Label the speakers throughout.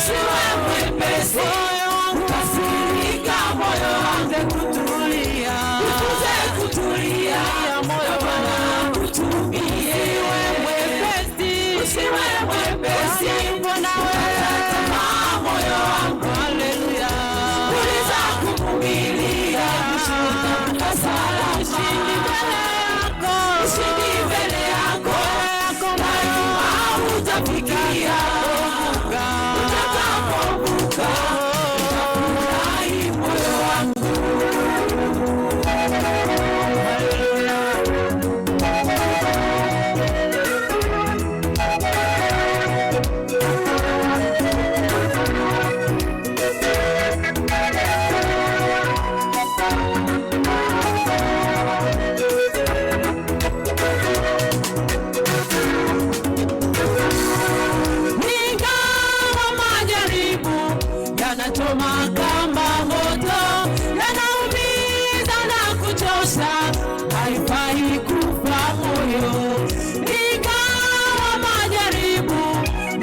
Speaker 1: usiwe mwepesi kukasirika, moyo wangu kutulia, jifunze kutulia, moyo wangu kutumie. Usiwe mwepesi kukata tamaa, moyo wangu, haleluya, uliza kuvumilia, kushinda salama, ushindi mbele yako, daima utafikia, utakapovuka, utafurahi moyo wangu. Yanachoma kama moto, yanaumiza na kuchosha, haifai kufa moyo. Ingawa majaribu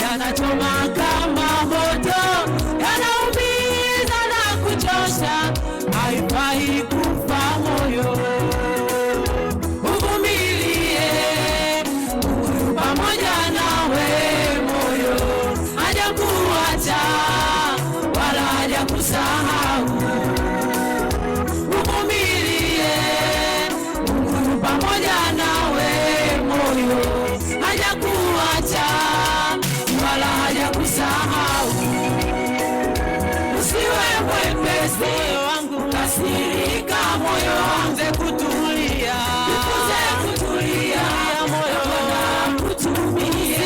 Speaker 1: yanachoma kama moto, yanaumiza na kuchosha, haifai kufa moyo. Uvumilie, Mungu pamoja nawe, moyo hajakuacha wala hajakusahau. Uvumilie, Mungu pamoja nawe, moyo hajakuacha wala hajakusahau. Usiwe mwepesi kukasirika, moyo wangu kutulia, jifunze kutulia, moyo wangu kutumie.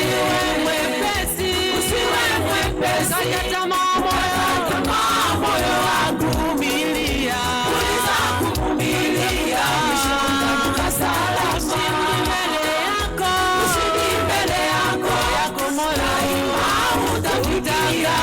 Speaker 1: Usiwe mwepesi kukata tamaa, moyo wangu vumilia, uliza kuvumilia, kushinda salama, ushindi mbele yako, moyo daima utafikia.